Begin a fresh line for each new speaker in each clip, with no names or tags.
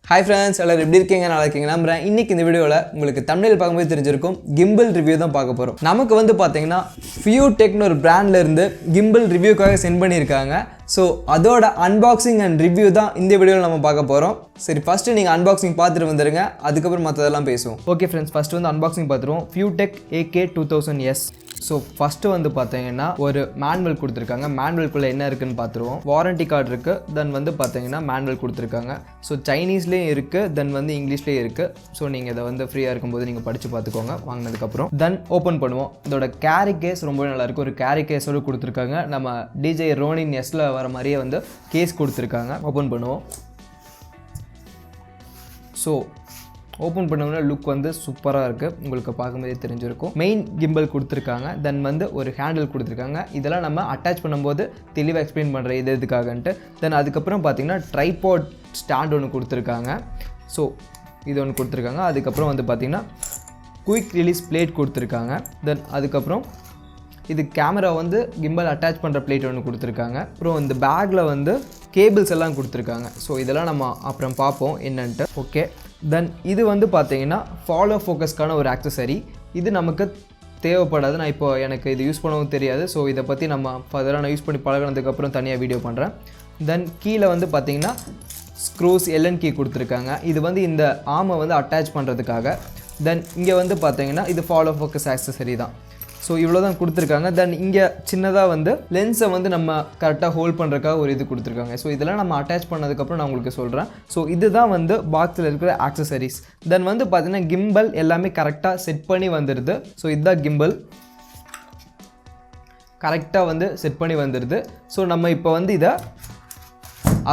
Hi friends, எல்லாரும் எப்படி இருக்கீங்க? நல்லா இருக்கீங்க நம்புறேன். இன்னைக்கு இந்த வீடியோல உங்களுக்கு thumbnail பார்க்கும்போது தெரிஞ்சிருக்கும் gimbal ரிவ்யூ தான் பார்க்க போறோம். நமக்கு வந்து பாத்தீங்கன்னா FuTech ஒரு பிராண்ட்ல இருந்து gimbal ரிவ்யூக்காக சென்ட் பண்ணிருக்காங்க. சோ அதோட அன்பாக்சிங் அண்ட் ரிவ்யூ தான் இந்த வீடியோல நம்ம பார்க்க போறோம். சரி ஃபர்ஸ்ட் நீங்க அன்பாக்சிங் பார்த்துட்டு வந்துருங்க. அதுக்கு அப்புறம் மத்ததெல்லாம் பேசுவோம். ஓகே फ्रेंड्स, ஃபர்ஸ்ட் வந்து அன்பாக்சிங் பார்த்துருவோம். FuTech AK2000S. ஸோ ஃபஸ்ட்டு வந்து பார்த்தீங்கன்னா ஒரு மேனுவல் கொடுத்துருக்காங்க. மேனுவல்குள்ளே என்ன இருக்குன்னு பார்த்துருவோம். வாரண்டி கார்டு இருக்குது. தென் வந்து பார்த்தீங்கன்னா மேனுவல் கொடுத்துருக்காங்க. ஸோ சைனீஸ்லேயும் இருக்குது, தென் வந்து இங்கிலீஷ்லேயும் இருக்குது. ஸோ நீங்கள் இதை வந்து ஃப்ரீயாக இருக்கும்போது நீங்கள் படித்து பார்த்துக்கோங்க வாங்கினதுக்கப்புறம். தென் ஓப்பன் பண்ணுவோம். இதோட கேரி கேஸ் ரொம்ப நல்லாயிருக்கு. ஒரு கேரி கேஸோடு கொடுத்துருக்காங்க. நம்ம டிஜே ரோனின் எஸ்ல வர மாதிரியே வந்து கேஸ் கொடுத்துருக்காங்க. ஓப்பன் பண்ணுவோம். ஸோ ஓப்பன் பண்ணோம்னா லுக் வந்து சூப்பராக இருக்குது. உங்களுக்கு பார்க்கும்போதே தெரிஞ்சிருக்கும். மெயின் கிம்பல் கொடுத்துருக்காங்க. தென் வந்து ஒரு ஹேண்டில் கொடுத்துருக்காங்க. இதெல்லாம் நம்ம அட்டாச் பண்ணும்போது தெளிவாக எக்ஸ்பிளைன் பண்ணுறேன் இது எதுக்காகன்ட்டு. தென் அதுக்கப்புறம் பார்த்தீங்கன்னா ட்ரைபாட் ஸ்டாண்ட் ஒன்று கொடுத்துருக்காங்க. ஸோ இது ஒன்று கொடுத்துருக்காங்க. அதுக்கப்புறம் வந்து பார்த்திங்கன்னா குயிக் ரிலீஸ் பிளேட் கொடுத்துருக்காங்க. தென் அதுக்கப்புறம் இது கேமரா வந்து கிம்பல் அட்டாச் பண்ணுற பிளேட் ஒன்று கொடுத்துருக்காங்க. அப்புறம் இந்த பேக்கில் வந்து கேபிள்ஸ் எல்லாம் கொடுத்துருக்காங்க. ஸோ இதெல்லாம் நம்ம அப்புறம் பார்ப்போம் என்னன்ட்டு. ஓகே, தென் இது வந்து பார்த்தீங்கன்னா ஃபாலோ ஃபோக்கஸ்க்கான ஒரு ஆக்சசரி. இது நமக்கு தேவைப்படாது. நான் இப்போ எனக்கு இது யூஸ் பண்ணவும் தெரியாது. ஸோ இதை பற்றி நம்ம ஃபர்தராக நான் யூஸ் பண்ணி பழகினதுக்கப்புறம் தனியாக வீடியோ பண்ணுறேன். தென் கீழே வந்து பார்த்தீங்கன்னா ஸ்க்ரூஸ் எல்என் கீ கொடுத்துருக்காங்க. இது வந்து இந்த ஆமை வந்து அட்டாச் பண்ணுறதுக்காக. தென் இங்கே வந்து பார்த்தீங்கன்னா இது ஃபாலோ ஃபோக்கஸ் ஆக்சசரி தான். ஸோ இவ்வளோ தான் கொடுத்துருக்காங்க. தென் இங்கே சின்னதாக வந்து லென்ஸை வந்து நம்ம கரெக்டாக ஹோல்ட் பண்ணுறதுக்காக ஒரு இது கொடுத்துருக்காங்க. ஸோ இதெல்லாம் நம்ம அட்டாச் பண்ணதுக்கப்புறம் நான் உங்களுக்கு சொல்கிறேன். ஸோ இதுதான் வந்து பாக்ஸில் இருக்கிற ஆக்சசரிஸ். தென் வந்து பார்த்தீங்கன்னா கிம்பல் எல்லாமே கரெக்டாக செட் பண்ணி வந்துடுது. ஸோ இதுதான் கிம்பல் கரெக்டாக வந்து செட் பண்ணி வந்துடுது. ஸோ நம்ம இப்போ வந்து இதை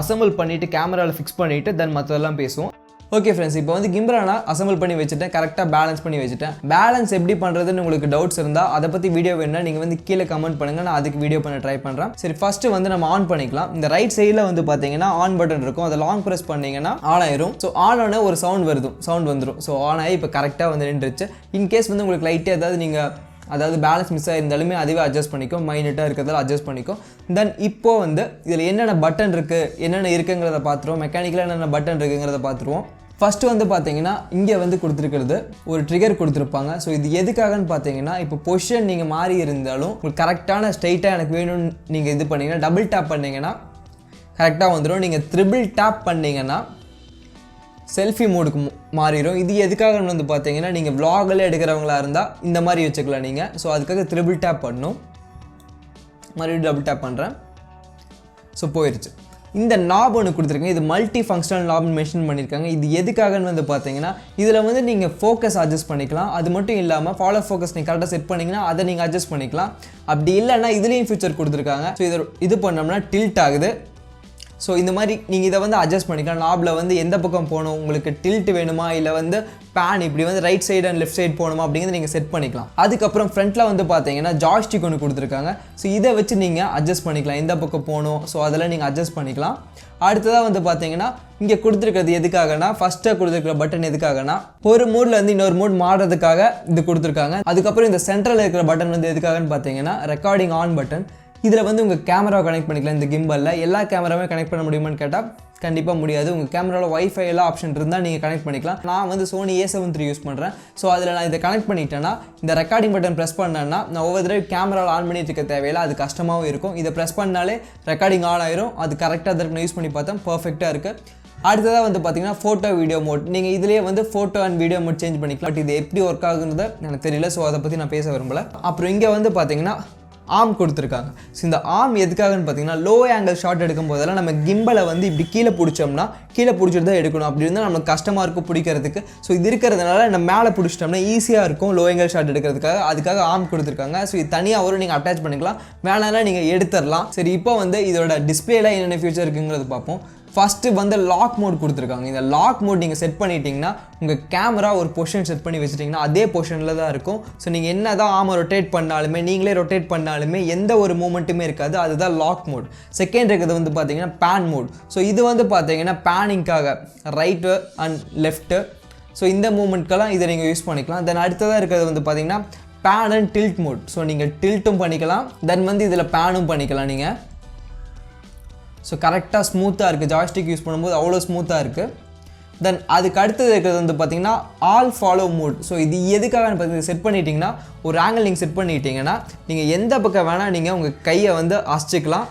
அசம்பிள் பண்ணிவிட்டு கேமராவில் ஃபிக்ஸ் பண்ணிவிட்டு தென் மற்றதெல்லாம் பேசுவோம். ஓகே ஃப்ரெண்ட்ஸ், இப்போ வந்து கிம்பலை நான் அசம்பிள் பண்ணி வச்சுட்டேன். கரெக்டாக பேலன்ஸ் பண்ணி வச்சுட்டேன். பேலன்ஸ் எப்படி பண்ணுறதுன்னு உங்களுக்கு டவுட்ஸ் இருந்தால் அதை பற்றி வீடியோ வேணும்னா நீங்கள் வந்து கீழே கமெண்ட் பண்ணுங்கள். நான் அதுக்கு வீடியோ பண்ண ட்ரை பண்ணுறேன். சரி ஃபஸ்ட்டு வந்து நம்ம ஆன் பண்ணிக்கலாம். இந்த ரைட் சைடில் வந்து பார்த்தீங்கன்னா ஆன் பட்டன் இருக்கும். அதை லாங் ப்ரெஸ் பண்ணிங்கன்னா ஆன் ஆயிரும். ஸோ ஆன் ஆன ஒரு சவுண்ட் வந்துடும். ஸோ ஆன் ஆகி இப்போ கரெக்டாக வந்து நின்றுச்சு. இன்கேஸ் வந்து உங்களுக்கு லைட்டாக ஏதாவது நீங்கள் அதாவது பேலன்ஸ் மிஸ் ஆகிருந்தாலுமே அதுவே அட்ஜஸ்ட் பண்ணிக்கும். மைனட்டாக இருக்கிறதால அட்ஜஸ்ட் பண்ணிக்கும். தென் இப்போது வந்து இதில் என்னென்ன பட்டன் இருக்குது, என்னென்ன இருக்குங்கிறத பார்த்துருவோம். மெக்கானிக்கலாக என்னென்ன பட்டன் இருக்குங்கிறத பார்த்துருவோம். ஃபஸ்ட்டு வந்து பார்த்தீங்கன்னா இங்கே வந்து கொடுத்துருக்கிறது ஒரு ட்ரிகர் கொடுத்துருப்பாங்க. ஸோ இது எதுக்காகன்னு பார்த்தீங்கன்னா இப்போ பொசிஷன் நீங்கள் மாறி இருந்தாலும் உங்களுக்கு கரெக்டான ஸ்ட்ரைட்டாக எனக்கு வேணும்னு நீங்கள் இது பண்ணிங்கன்னா டபுள் டேப் பண்ணிங்கன்னா கரெக்டாக வந்துடும். நீங்கள் ட்ரிபிள் டேப் பண்ணிங்கன்னா செல்ஃபி மோடுக்கு மாறிடும். இது எதுக்காகன்னு வந்து பார்த்தீங்கன்னா நீங்கள் vlogல எடுக்கிறவங்களா இருந்தால் இந்த மாதிரி வச்சுக்கலாம் நீங்கள். ஸோ அதுக்காக ட்ரிபிள் டேப் பண்ணணும். மறுபடியும் டபுள் டேப் பண்ணுறேன். ஸோ போயிடுச்சு. இந்த நாப் ஒன்று கொடுத்துருக்காங்க. இது மல்டி ஃபங்க்ஷனல் நாப்னு மென்ஷன் பண்ணியிருக்காங்க. இது எதுக்காகன்னு வந்து பார்த்தீங்கன்னா இதில் வந்து நீங்கள் ஃபோக்கஸ் அட்ஜஸ்ட் பண்ணிக்கலாம். அது மட்டும் இல்லாமல் ஃபாலோ ஃபோக்கஸ் நீங்கள் கரெக்டாக செட் பண்ணிங்கன்னா அதை நீங்கள் அட்ஜஸ்ட் பண்ணிக்கலாம். அப்படி இல்லைன்னா இதுலேயும் ஃபியூச்சர் கொடுத்துருக்காங்க. ஸோ இது பண்ணோம்னா டில்ட் ஆகுது. ஸோ இந்த மாதிரி நீங்கள் இதை வந்து அட்ஜஸ்ட் பண்ணிக்கலாம். நாபில் வந்து எந்த பக்கம் போகணும், உங்களுக்கு டில்ட் வேணுமா இல்லை வந்து பேன் இப்படி வந்து right side and left side போகணுமா அப்படிங்கிறது நீங்கள் செட் பண்ணிக்கலாம். அதுக்கப்புறம் ஃப்ரண்ட்டில் வந்து பார்த்தீங்கன்னா ஜாய்ஸ்டிக் ஒன்று கொடுத்துருக்காங்க. ஸோ இதை வச்சு நீங்கள் அட்ஜஸ்ட் பண்ணிக்கலாம். எந்த பக்கம் போகணும் ஸோ அதெல்லாம் நீங்கள் அட்ஜஸ்ட் பண்ணிக்கலாம். அடுத்ததாக வந்து பார்த்தீங்கன்னா இங்கே கொடுத்துருக்கிறது எதுக்காகனா ஃபஸ்ட்டாக கொடுத்துருக்கிற பட்டன் எதுக்காகனா ஒரு மூடில் வந்து இன்னொரு மூட் மாறுறதுக்காக இது கொடுத்துருக்காங்க. அதுக்கப்புறம் இந்த சென்ட்ரலில் இருக்கிற பட்டன் வந்து எதுக்காகன்னு பார்த்தீங்கன்னா ரெக்கார்டிங் ஆன் பட்டன். இதில் வந்து உங்கள் கேமராவை கனெக்ட் பண்ணிக்கலாம். இந்த கிம்பலில் எல்லா கேமராவுமே கனெக்ட் பண்ண முடியுமான்னு கேட்டால் கண்டிப்பாக முடியாது. உங்கள் கேமராவில் வைஃபை எல்லாம் ஆப்ஷன் இருந்தால் நீங்கள் கனெக்ட் பண்ணிக்கலாம். நான் வந்து Sony A7 III யூஸ் பண்ணுறேன். ஸோ அதில் நான் இதை கனெக்ட் பண்ணிட்டேன்னா இந்த ரெக்கார்டிங் பட்டன் ப்ரெஸ் பண்ணேன்னா நான் ஒவ்வொரு தடவை கேமராவில் ஆன் பண்ணிட்டு இருக்க தேவையில்லை. அது கஷ்டமாகவும் இருக்கும். இதை ப்ரெஸ் பண்ணாலே ரெக்கார்டிங் ஆன் ஆயிரும். அது கரெக்டாக அதற்கு நான் யூஸ் பண்ணி பார்த்தேன். பர்ஃபெக்டாக இருக்குது. அடுத்ததாக வந்து பார்த்தீங்கன்னா ஃபோட்டோ வீடியோ மோட். நீங்கள் இதிலேயே வந்து photo and video mode change பண்ணிக்கலாம். பட் இது எப்படி ஒர்க் ஆகுங்கிறத எனக்கு தெரியல. ஸோ அதை பற்றி நான் பேச விரும்பலை. அப்புறம் இங்கே வந்து பார்த்தீங்கன்னா ஆர்ம் கொடுத்துருக்காங்க. ஸோ இந்த ஆர்ம் எதுக்காகன்னு பார்த்தீங்கன்னா லோ ஆங்கிள் ஷாட் எடுக்கும் போதெல்லாம் நம்ம கிம்பலை வந்து இப்படி கீழே பிடிச்சோம்னா கீழே பிடிச்சிட்டு தான் எடுக்கணும். அப்படி இருந்தால் நம்மளுக்கு கஷ்டமாக இருக்கும் பிடிக்கிறதுக்கு. ஸோ இது இருக்கிறதுனால நம்ம மேலே பிடிச்சிட்டோம்னா ஈஸியாக இருக்கும் லோ ஆங்கிள் ஷாட் எடுக்கிறதுக்காக. அதுக்காக ஆர்ம் கொடுத்துருக்காங்க. ஸோ இது தனியாக வரும், நீங்கள் அட்டாச் பண்ணிக்கலாம். மேலாம் நீங்கள் எடுத்துடலாம். சரி இப்போ வந்து இதோட டிஸ்பிளேல என்னென்ன ஃபியூச்சர் இருக்குங்கிறது பார்ப்போம். ஃபஸ்ட்டு வந்து லாக் மோட் கொடுத்துருக்காங்க. இந்த லாக் மோட் நீங்கள் செட் பண்ணிட்டீங்கன்னா உங்கள் கேமரா ஒரு பொசிஷன் செட் பண்ணி வச்சுட்டிங்கன்னா அதே பொசிஷனில் தான் இருக்கும். ஸோ நீங்கள் என்ன தான் ஆமாம் ரொட்டேட் பண்ணாலுமே நீங்களே ரொட்டேட் பண்ணாலுமே எந்த ஒரு மூமெண்ட்டுமே இருக்காது. அதுதான் லாக் மோட். செகண்ட் இருக்கிறது வந்து பார்த்தீங்கன்னா பேன் மோட். ஸோ இது வந்து பார்த்தீங்கன்னா பேனிங்காக ரைட்டு அண்ட் லெஃப்ட்டு. ஸோ இந்த மூமெண்ட்க்கெல்லாம் இதை நீங்கள் யூஸ் பண்ணிக்கலாம். தென் அடுத்ததாக இருக்கிறது வந்து பார்த்தீங்கன்னா pan and tilt mode. So நீங்கள் டில்ட்டும் பண்ணிக்கலாம். தென் வந்து இதில் பேனும் பண்ணிக்கலாம் நீங்கள். ஸோ கரெக்டாக ஸ்மூத்தாக இருக்குது. ஜாய்ஸ்டிக் யூஸ் பண்ணும்போது அவ்வளோ ஸ்மூத்தாக இருக்குது. தென் அதுக்கு அடுத்தது இருக்கிறது வந்து பார்த்தீங்கன்னா ஆல் ஃபாலோ மோட். ஸோ இது எதுக்காக பார்த்தீங்கன்னா செட் பண்ணிட்டீங்கன்னா ஒரு ஆங்கிள் நீங்கள் செட் பண்ணிட்டீங்கன்னா நீங்கள் எந்த பக்கம் வேணால் நீங்கள் உங்கள் கையை வந்து அசைச்சிக்கலாம்,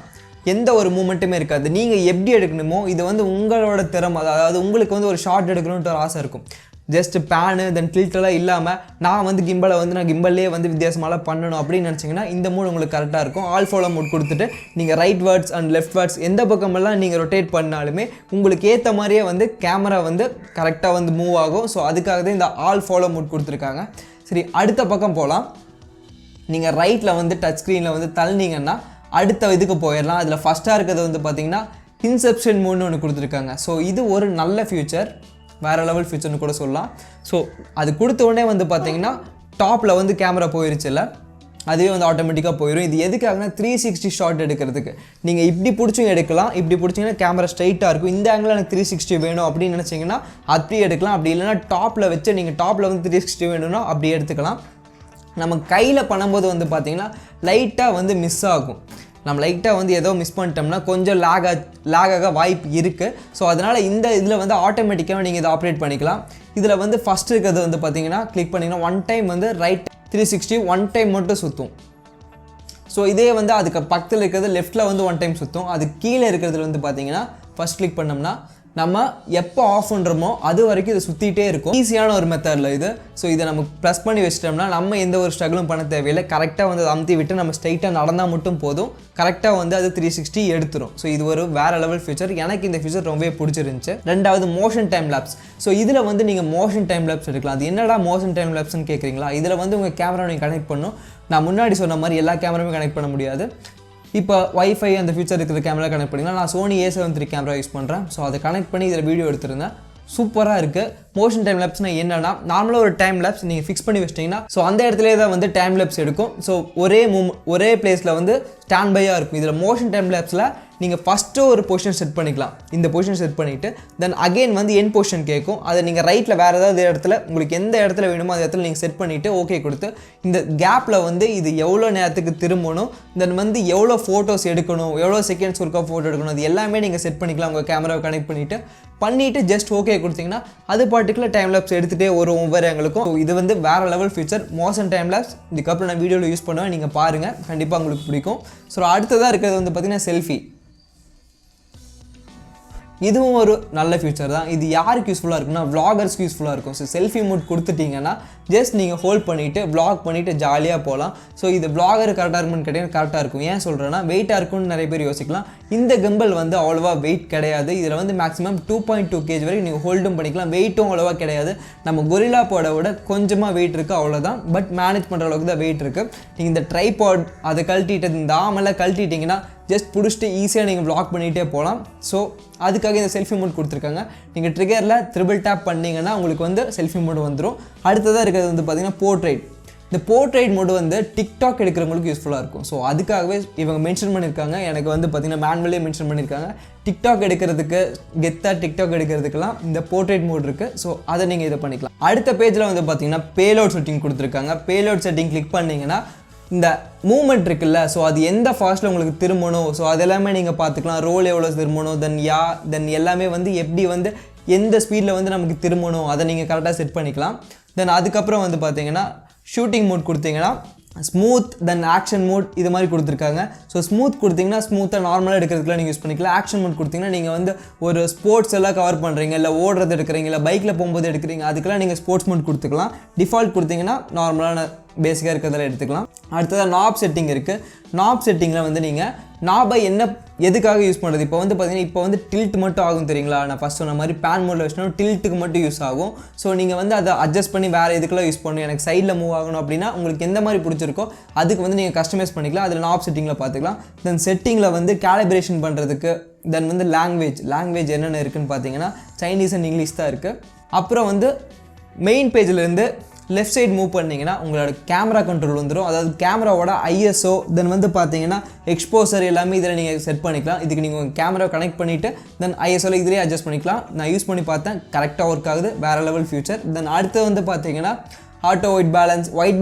எந்த ஒரு மூமெண்ட்டுமே இருக்காது. நீங்கள் எப்படி எடுக்கணுமோ இது வந்து உங்களோட திறமை, அதாவது உங்களுக்கு வந்து ஒரு ஷார்ட் எடுக்கணுன்ட்டு ஒரு ஆசை இருக்கும். ஜஸ்ட் பேனு தென் ஃபில்டரெலாம் இல்லாமல் நான் வந்து கிம்பலை வந்து நான் கிம்பல்லே வந்து வித்தியாசமாலாம் பண்ணணும் அப்படின்னு நினச்சிங்கன்னா இந்த மூட் உங்களுக்கு கரெக்டாக இருக்கும். ஆல் ஃபாலோ மோட் கொடுத்துட்டு நீங்கள் right words and left words எந்த பக்கமெல்லாம் நீங்கள் ரொட்டேட் பண்ணாலுமே உங்களுக்கு ஏற்ற மாதிரியே வந்து கேமரா வந்து கரெக்டாக வந்து மூவ் ஆகும். ஸோ அதுக்காக தான் இந்த ஆல் ஃபாலோ மோட் கொடுத்துருக்காங்க. சரி, அடுத்த பக்கம் போகலாம். நீங்கள் ரைட்டில் வந்து டச் ஸ்க்ரீனில் வந்து தள்ளினீங்கன்னா அடுத்த இதுக்கு போயிடலாம். அதில் ஃபஸ்ட்டாக இருக்கிறது வந்து பார்த்திங்கன்னா இன்செப்ஷன் மோட்னு ஒன்று கொடுத்துருக்காங்க. ஸோ இது ஒரு நல்ல ஃபியூச்சர், வேறு லெவல் ஃபியூச்சர்னு கூட சொல்லலாம். ஸோ அது கொடுத்த உடனே வந்து பார்த்திங்கன்னா டாப்பில் வந்து கேமரா போயிருச்சு இல்லை, அதுவே வந்து ஆட்டோமேட்டிக்காக போயிடும். இது எதுக்காகனா 360 ஷாட் எடுக்கிறதுக்கு. நீங்கள் இப்படி பிடிச்சும் எடுக்கலாம், இப்படி பிடிச்சிங்கன்னா கேமரா ஸ்ட்ரைட்டாக இருக்கும். இந்த ஆங்கிளில் எனக்கு 360 வேணும் அப்படின்னு நினச்சிங்கன்னா அப்படி எடுக்கலாம். அப்படி இல்லைனா டாப்பில் வச்சு நீங்கள் டாப்பில் வந்து 360 வேணும்னா அப்படி எடுத்துக்கலாம். நம்ம கையில் பண்ணும்போது வந்து பார்த்திங்கன்னா லைட்டாக வந்து மிஸ் ஆகும். நம்ம லைட்டாக வந்து ஏதோ மிஸ் பண்ணிட்டோம்னா கொஞ்சம் லேகாக வாய்ப்பு இருக்குது. ஸோ அதனால் இந்த இதில் வந்து ஆட்டோமேட்டிக்காக நீங்கள் இதை ஆப்ரேட் பண்ணிக்கலாம். இதில் வந்து ஃபஸ்ட் இருக்கிறது வந்து பார்த்திங்கன்னா கிளிக் பண்ணிங்கன்னா ஒன் டைம் வந்து ரைட் 360 ஒன் டைம் மட்டும் சுற்றும். ஸோ இதே வந்து அதுக்கு பக்கத்தில் இருக்கிறது லெஃப்ட்டில் வந்து ஒன் டைம் சுற்றும். அது கீழே இருக்கிறதுல வந்து பார்த்திங்கன்னா ஃபஸ்ட் கிளிக் பண்ணோம்னா நம்ம எப்போ ஆஃப் பண்ணுறோமோ அது வரைக்கும் இது சுற்றிகிட்டே இருக்கும். ஈஸியான ஒரு மெத்தடில் இது. ஸோ இதை நம்ம ப்ரெஸ் பண்ணி வச்சிட்டோம்னா நம்ம எந்த ஒரு ஸ்ட்ரகிளும் பண்ண தேவையில்லை. கரெக்டாக வந்து அமுத்தி விட்டு நம்ம ஸ்ட்ரைட்டாக நடந்தால் மட்டும் போதும், கரெக்டாக வந்து அது 360 எடுத்துரும். ஸோ இது ஒரு வேறு லெவல் ஃபியூச்சர். எனக்கு இந்த ஃபியூச்சர் ரொம்பவே பிடிச்சிருந்துச்சு. ரெண்டாவது மோஷன் டைம் லேப்ஸ். ஸோ இதில் வந்து நீங்கள் மோஷன் டைம் லேப்ஸ் எடுக்கலாம். அது என்னடா மோஷன் டைம் லேப்ஸ்ன்னு கேட்குறீங்களா? இதில் வந்து உங்கள் கேமரா நீங்கள் கனெக்ட் பண்ணணும். நான் முன்னாடி சொன்ன மாதிரி எல்லா கேமராவுமே கனெக்ட் பண்ண முடியாது. இப்போ வைஃபை அந்த ஃபியூச்சர் இருக்கிற கேமரா கனெக்ட் பண்ணிங்கன்னா நான் Sony A7 III camera use பண்ணுறேன். ஸோ அதை கனெக்ட் பண்ணி இதில் வீடியோ எடுத்துருந்தேன். சூப்பராக இருக்குது. மோஷன் டைம் லேப்ஸ்னால் என்னன்னா, நார்மலாக ஒரு டைம் லேப்ஸ் நீங்கள் ஃபிக்ஸ் பண்ணி வச்சிட்டிங்கன்னா ஸோ அந்த இடத்துலேயே தான் வந்து டைம் லேப்ஸ் எடுக்கும். ஸோ ஒரே பிளேஸில் வந்து ஸ்டாண்ட் பையாக இருக்கும். இதில் மோஷன் டைம் லேப்ஸில் நீங்கள் ஃபஸ்ட்டு ஒரு பொசிஷன் செட் பண்ணிக்கலாம். இந்த பொசிஷன் செட் பண்ணிவிட்டு தென் அகெயின் வந்து என் பொசிஷன் கேட்கும். அதை நீங்கள் ரைட்டில் வேறு ஏதாவது இடத்துல உங்களுக்கு எந்த இடத்துல வேணுமோ அந்த இடத்துல நீங்கள் செட் பண்ணிவிட்டு ஓகே கொடுத்து இந்த கேப்பில் வந்து இது எவ்வளோ நேரத்துக்கு திரும்பணும், தென் வந்து எவ்வளோ ஃபோட்டோஸ் எடுக்கணும், எவ்வளோ செகண்ட்ஸ் ஒருக்கா ஃபோட்டோ எடுக்கணும், அது எல்லாமே நீங்கள் செட் பண்ணிக்கலாம். உங்கள் கேமராவை கனெக்ட் பண்ணிவிட்டு ஜஸ்ட் ஓகே கொடுத்தீங்கன்னா அது பார்ட்டிகுலர் டைம் லேப்ஸ் எடுத்துகிட்டே வரும் ஒவ்வொரு எங்களுக்கும். இது வந்து வேறு level future motion time labs. இதுக்கப்புறம் நான் வீடியோவில் யூஸ் பண்ணுவேன், நீங்கள் பாருங்கள், கண்டிப்பாக உங்களுக்கு பிடிக்கும். ஸோ அடுத்ததாக இருக்கிறது வந்து பார்த்திங்கன்னா செல்ஃபி. இதுவும் ஒரு நல்ல ஃபியூச்சர் தான். இது யாருக்கு யூஸ்ஃபுல்லாக இருக்குன்னா vloggers-க்கு யூஸ்ஃபுல்லாக இருக்கும். ஸோ செல்ஃபி மோட் கொடுத்துட்டிங்கன்னா ஜஸ்ட் நீங்கள் ஹோல்ட் பண்ணிவிட்டு vlog பண்ணிவிட்டு ஜாலியாக போகலாம். ஸோ இது vlogger கரெக்டாக இருக்குன்னு கேட்டிங்கன்னா கரெக்டாக இருக்கும். ஏன் சொல்கிறேன்னா வெயிட்டாக இருக்கும்னு நிறைய பேர் யோசிக்கலாம். இந்த கிம்பல் வந்து அவ்வளோவா வெயிட் கிடையாது. இதில் வந்து மேக்ஸிமம் 2.2 kg வரைக்கும் நீங்கள் ஹோல்டும் பண்ணிக்கலாம். வெயிட்டும் அவ்வளோவா கிடையாது. நம்ம கொரில்லா போட விட கொஞ்சமாக வெயிட் இருக்குது, அவ்வளோதான். பட் மேனேஜ் பண்ணுற அளவுக்கு தான் வெயிட் இருக்குது. நீங்கள் இந்த ட்ரைபாட் அதை கழட்டிட்டு இந்த ஆமெல்லாம் கழட்டிட்டிங்கன்னா ஜஸ்ட் பிடிச்சிட்டு ஈஸியாக நீங்கள் vlog பண்ணிகிட்டே போகலாம். ஸோ அதுக்காக இந்த செல்ஃபி மோட் கொடுத்துருக்காங்க. நீங்கள் ட்ரிகரில் ட்ரிபிள் டேப் பண்ணிங்கன்னா உங்களுக்கு வந்து செல்ஃபி மோட் வந்துடும். அடுத்ததாக இருக்கிறது வந்து பார்த்திங்கன்னா போர்ட்ரைட். இந்த போர்ட்ரைட் மோடு வந்து டிக்டாக் எடுக்கிறவங்களுக்கு யூஸ்ஃபுல்லாக இருக்கும். ஸோ அதுக்காகவே இவங்க மென்ஷன் பண்ணியிருக்காங்க. எனக்கு வந்து பார்த்திங்கன்னா மேனுவலே மென்ஷன் பண்ணியிருக்காங்க. டிக்டாக் எடுக்கிறதுக்கு கெத்தாக டிக்டாக் எடுக்கிறதுக்கெல்லாம் இந்த போர்ட்ரைட் மோட் இருக்குது. ஸோ அதை நீங்கள் இதை பண்ணிக்கலாம். அடுத்த பேஜில் வந்து பார்த்திங்கன்னா பேலோட் செட்டிங் கொடுத்துருக்காங்க. பேலோட் செட்டிங் கிளிக் பண்ணிங்கன்னா இந்த மூமெண்ட் இருக்குல்ல, ஸோ அது எந்த ஃபாஸ்ட்டில் உங்களுக்கு திரும்பணும், ஸோ அதெல்லாமே நீங்கள் பார்த்துக்கலாம். ரோல் எவ்வளோ திரும்பணும், தென் எல்லாமே வந்து எப்படி வந்து எந்த ஸ்பீடில் வந்து நமக்கு திரும்பணும் அதை நீங்கள் கரெக்டாக செட் பண்ணிக்கலாம். தென் அதுக்கப்புறம் வந்து பார்த்தீங்கன்னா ஷூட்டிங் மோட் கொடுத்தீங்கன்னா ஸ்மூத் தென் ஆக்ஷன் மோட் இது மாதிரி கொடுத்துருக்காங்க. ஸோ ஸ்மூத் கொடுத்தீங்கன்னா ஸ்மூத்தாக நார்மலாக எடுக்கிறதுக்குலாம் நீங்கள் யூஸ் பண்ணிக்கலாம். ஆக்ஷன் மோட் கொடுத்தீங்கன்னா நீங்கள் வந்து ஒரு ஸ்போர்ட்ஸ் எல்லாம் கவர் பண்ணுறீங்க, இல்லை ஓடுறது எடுக்கிறீங்க, இல்லை பைக்கில் போகும்போது எடுக்கிறீங்க, அதுக்கெல்லாம் நீங்கள் ஸ்போர்ட்ஸ் மோட் கொடுத்துக்கலாம். டிஃபால்ட் கொடுத்தீங்கன்னா நார்மலான பேசிக்காக இருக்கிறதெல்லாம் எடுத்துக்கலாம். அடுத்ததாக நாப் செட்டிங் இருக்குது. நாப் செட்டிங்கில் வந்து நீங்கள் நாபை எதுக்காக யூஸ் பண்ணுறது, இப்போ வந்து பார்த்தீங்கன்னா இப்போ வந்து டில்ட் மட்டும் ஆகும் தெரியுங்களா. நான் ஃபஸ்ட் சொன்ன மாதிரி பேன் மோடில் வச்சுனா டில்ட்டுக்கு மட்டும் யூஸ் ஆகும். ஸோ நீங்கள் வந்து அதை அட்ஜஸ்ட் பண்ணி வேறு எதுக்கெல்லாம் யூஸ் பண்ணணும், எனக்கு சைடில் மூவ் ஆகணும் அப்படின்னா உங்களுக்கு எந்த மாதிரி பிடிச்சிருக்கோ அதுக்கு வந்து நீங்கள் கஸ்டமைஸ் பண்ணிக்கலாம். அதில் நாப் செட்டிங்கில் பார்த்துக்கலாம். தென் செட்டிங்கில் வந்து கேலிப்ரேஷன் பண்ணுறதுக்கு தென் வந்து லாங்குவேஜ் என்னென்ன இருக்குதுன்னு பார்த்தீங்கன்னா சைனீஸ் அண்ட் இங்கிலீஷ் தான் இருக்குது. அப்புறம் வந்து மெயின் பேஜ்லேருந்து லெஃப்ட் சைடு மூவ் பண்ணிங்கன்னா உங்களோட கேமரா கண்ட்ரோல் வந்துடும். அதாவது கேமராவோட ISO தென் வந்து பார்த்தீங்கன்னா எக்ஸ்போசர் எல்லாமே இதில் நீங்கள் செட் பண்ணிக்கலாம். இதுக்கு நீங்கள் உங்கள் கேமரா கனெக்ட் பண்ணிவிட்டு தென் ISOவில் இதிலே அட்ஜஸ்ட் பண்ணிக்கலாம். நான் யூஸ் பண்ணி பார்த்தேன், கரெக்டாக ஒர்க் ஆகுது, வேறு லெவல் ஃபியூச்சர். தென் அடுத்து வந்து பார்த்தீங்கன்னா ஆட்டோ ஒயிட்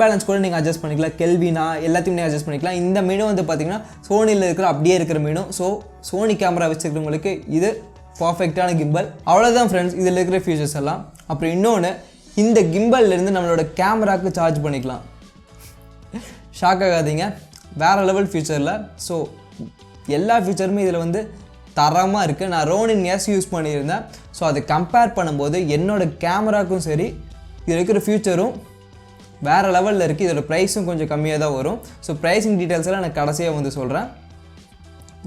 பேலன்ஸ் கூட நீங்கள் அட்ஜஸ்ட் பண்ணிக்கலாம். கெல்வினா எல்லாத்தையும் நீங்கள் அட்ஜஸ்ட் பண்ணிக்கலாம். இந்த மெனு வந்து பார்த்தீங்கன்னா சோனியில் அப்டியே இருக்கிற மெனு. ஸோ சோனி கேமரா வச்சுருக்கிறவங்களுக்கு இது பர்ஃபெக்டான கிம்பல். அவ்வளோதான் ஃப்ரெண்ட்ஸ் இதில் இருக்கிற ஃபீச்சர்ஸ் எல்லாம். அப்புறம் இன்னொன்று, இந்த கிம்பல்லேருந்து நம்மளோட கேமராவுக்கு சார்ஜ் பண்ணிக்கலாம். ஷாக் ஆகாதீங்க, வேறு லெவல் ஃபியூச்சரில். ஸோ எல்லா ஃபியூச்சருமே இதில் வந்து தரமாக இருக்குது. நான் ரோனின் எஸ் யூஸ் பண்ணியிருந்தேன். ஸோ அதை கம்பேர் பண்ணும்போது என்னோடய கேமராவுக்கும் சரி இதில் இருக்கிற ஃபியூச்சரும் வேறு லெவலில் இருக்குது. இதோட ப்ரைஸும் கொஞ்சம் கம்மியாக தான் வரும். ஸோ ப்ரைஸிங் டீட்டெயில்ஸ் எல்லாம் நான் கடைசியாக வந்து சொல்கிறேன்.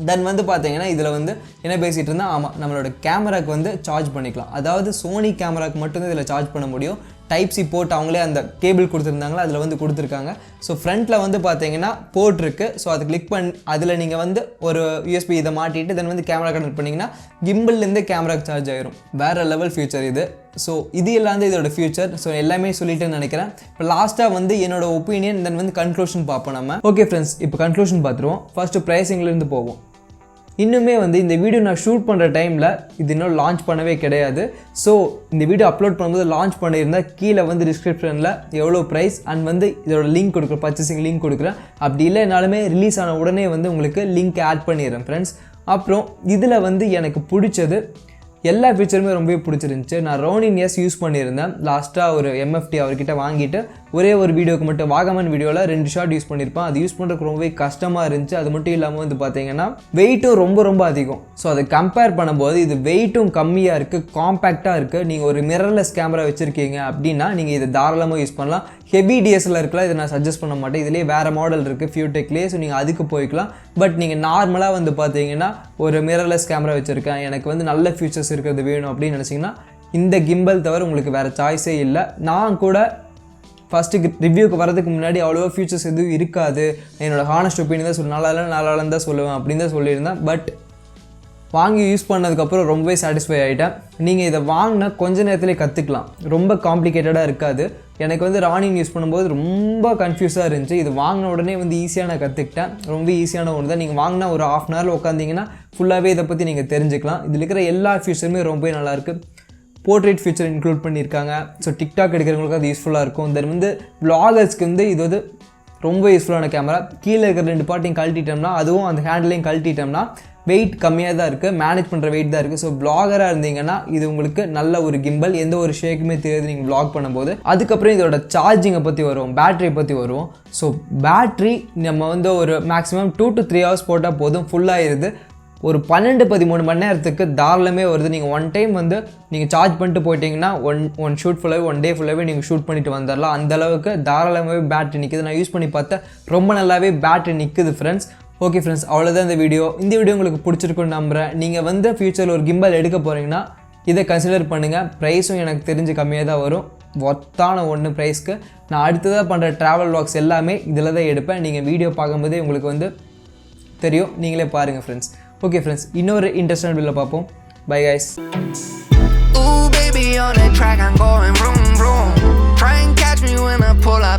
தென் வந்து பார்த்தீங்கன்னா இதில் வந்து என்ன பேசிகிட்டு இருந்தால், ஆமாம் நம்மளோட கேமராவுக்கு வந்து சார்ஜ் பண்ணிக்கலாம். அதாவது சோனி கேமராவுக்கு மட்டும்தான் இதில் சார்ஜ் பண்ண முடியும். டைப் சி போர்ட் அவங்களே அந்த கேபிள் கொடுத்துருந்தாங்களா அதில் வந்து கொடுத்துருக்காங்க. ஸோ ஃப்ரண்ட்டில் வந்து பார்த்தீங்கன்னா போர்ட் இருக்குது. ஸோ அது கிளிக் பண்ணி அதில் நீங்கள் வந்து ஒரு யூஎஸ்பி இதை மாட்டிட்டு தென் வந்து கேமரா கனெக்ட் பண்ணிங்கன்னா கிம்பிள்லேருந்து கேமராக்கு சார்ஜ் ஆயிரும். வேறு லெவல் ஃபியூச்சர் இது. ஸோ இது எல்லாம் இதோட ஃபியூச்சர். ஸோ எல்லாமே சொல்லிட்டேன்னு நினைக்கிறேன். இப்போ லாஸ்ட்டாக வந்து என்னோட ஒப்பீனியன் தென் வந்து கன்க்ளூஷன் பார்ப்போம் நம்ம. ஓகே ஃப்ரெண்ட்ஸ், இப்போ கன்க்ளூஷன் பார்த்துருவோம். ஃபர்ஸ்ட்டு ப்ரைஸிங்லேருந்து போவோம். இன்னுமே வந்து இந்த வீடியோ நான் ஷூட் பண்ணுற டைமில் இது இன்னும் லான்ச் பண்ணவே கிடையாது. ஸோ இந்த வீடியோ அப்லோட் பண்ணும்போது லான்ச் பண்ணியிருந்தால் கீழே வந்து டிஸ்கிரிப்ஷனில் எவ்வளோ ப்ரைஸ் அண்ட் வந்து இதோட லிங்க் கொடுக்குறேன், பர்ச்சேசிங் லிங்க் கொடுக்குறேன். அப்படி இல்லைனாலுமே ரிலீஸ் ஆன உடனே வந்து உங்களுக்கு லிங்க் ஆட் பண்ணிடுறேன் ஃப்ரெண்ட்ஸ். அப்புறம் இதில் வந்து எனக்கு பிடிச்சது எல்லா ஃபீச்சருமே ரொம்பவே பிடிச்சிருந்துச்சு. நான் ரோனின் எஸ் யூஸ் பண்ணியிருந்தேன். லாஸ்ட்டாக ஒரு எம்எஃப்டி அவர்கிட்ட வாங்கிட்டு ஒரே ஒரு வீடியோக்கு மட்டும் வாகமன் வீடியோவில் 2 ஷாட் யூஸ் பண்ணியிருப்பேன். அது யூஸ் பண்ணுறதுக்கு ரொம்பவே கஷ்டமாக இருந்துச்சு. அது மட்டும் இல்லாமல் வந்து பார்த்தீங்கன்னா வெயிட்டும் ரொம்ப அதிகம். ஸோ அதை கம்பேர் பண்ணும்போது இது வெயிட்டும் கம்மியாக இருக்குது, காம்பேக்டாக இருக்குது. நீங்கள் ஒரு மிரர்லெஸ் கேமரா வச்சுருக்கீங்க அப்படின்னா நீங்கள் இதை தாராளமாக யூஸ் பண்ணலாம். ஹெவி டிஎஸ்எல்ஆர் இருக்கலாம், இதை நான் சஜஸ்ட் பண்ண மாட்டேன். இதுலேயே வேறு மாடல் இருக்குது ஃபியூடெக்லேயே. ஸோ நீங்கள் அதுக்கு போய்க்கலாம். பட் நீங்கள் நார்மலாக வந்து பார்த்தீங்கன்னா ஒரு மிரர்லெஸ் கேமரா வச்சுருக்கேன், எனக்கு வந்து நல்ல ஃபியூச்சர்ஸ் இருக்கிறது வேணும் அப்படின்னு நினச்சிங்கன்னா இந்த கிம்பல் தவிர உங்களுக்கு வேறு சாய்ஸே இல்லை. நான் கூட ஃபஸ்ட்டு ரிவ்யூக்கு வரதுக்கு முன்னாடி அவ்வளோவா ஃபியூச்சர்ஸ் எதுவும் இருக்காது, என்னோடய ஹானஸ்ட் ஒப்பீனியன் தான் நல்லா தான் சொல்லுவேன் அப்படின்னு தான் சொல்லியிருந்தேன். பட் வாங்கி யூஸ் பண்ணதுக்கப்புறம் ரொம்பவே சாட்டிஸ்ஃபை ஆகிட்டேன். நீங்கள் இதை வாங்கினா கொஞ்ச நேரத்துலேயே கற்றுக்கலாம், ரொம்ப காம்ப்ளிகேட்டடாக இருக்காது. எனக்கு வந்து ரானின் யூஸ் பண்ணும்போது ரொம்ப கன்ஃபியூஸாக இருந்துச்சு. இது வாங்கின உடனே வந்து ஈஸியாக நான் கற்றுக்கிட்டேன். ரொம்ப ஈஸியான ஒன்று தான். நீங்கள் வாங்கினா ஒரு ½ hour உட்காந்திங்கன்னா ஃபுல்லாகவே இதை பற்றி நீங்கள் தெரிஞ்சுக்கலாம். இதில் இருக்கிற எல்லா ஃபீச்சருமே ரொம்பவே நல்லாயிருக்கு. போர்ட்ரேட் ஃபீச்சர் இன்க்ளூட் பண்ணியிருக்காங்க. ஸோ டிக்டாக் எடுக்கிறவங்களுக்கு அது யூஸ்ஃபுல்லாக இருக்கும். தென் வந்து வ்ளாகர்ஸ்க்கு வந்து இது வந்து ரொம்ப யூஸ்ஃபுல்லான கேமரா. கீழே இருக்கிற 2 பார்ட்டையும் கழட்டிட்டோம்னா, அதுவும் அந்த ஹேண்ட்லையும் கழட்டிட்டோம்னா வெயிட் கம்மியாக தான் இருக்குது, மேனேஜ் பண்ணுற வெயிட் தான் இருக்குது. ஸோ வ்ளாகராக இருந்தீங்கன்னா இது உங்களுக்கு நல்ல ஒரு கிம்பல், எந்த ஒரு ஷேக்குமே தெரியாது நீங்கள் வ்ளாக் பண்ணும்போது. அதுக்கப்புறம் இதோட சார்ஜிங்கை பற்றி வருவோம், பேட்டரியை பற்றி வருவோம். ஸோ பேட்ரி நம்ம வந்து ஒரு மேக்ஸிமம் 2 to 3 hours போட்டால் போதும், ஃபுல்லாகிடுது. ஒரு 12-13 மணி நேரத்துக்கு தாராளமே வருது. நீங்கள் ஒன் டைம் வந்து நீங்கள் சார்ஜ் பண்ணிட்டு போயிட்டீங்கன்னா ஒன் ஷூட் ஃபுல்லாகவே 1 day ஃபுல்லாகவே நீங்கள் ஷூட் பண்ணிட்டு வந்துடலாம். அந்தளவுக்கு தாராளமாகவே பேட்டரி நிற்குது. நான் யூஸ் பண்ணி பார்த்தேன், ரொம்ப நல்லாவே பேட்டரி நிற்குது ஃப்ரெண்ட்ஸ். ஓகே ஃப்ரெண்ட்ஸ், அவ்வளோதான் இந்த வீடியோ உங்களுக்கு பிடிச்சிருக்குன்னு நம்புகிறேன். நீங்கள் வந்து ஃபியூச்சரில் ஒரு கிம்பல் எடுக்க போகிறீங்கன்னா இதை கன்சிடர் பண்ணுங்கள். ப்ரைஸும் எனக்கு தெரிஞ்சு கம்மியாக தான் வரும், ஒர்த்தான ஒன்று ப்ரைஸ்க்கு. நான் அடுத்ததாக பண்ணுற ட்ராவல் வ்ளாக்ஸ் எல்லாமே இதில் தான் எடுப்பேன். நீங்கள் வீடியோ பார்க்கும்போதே உங்களுக்கு வந்து தெரியும், நீங்களே பாருங்கள் ஃப்ரெண்ட்ஸ். ஓகே ஃப்ரெண்ட்ஸ், இன்னொரு இன்ட்ரெஸ்டான வீடியோவில் பார்ப்போம். Bye guys. Ooh baby on the track I'm going vroom vroom. Try and catch me when I pull up.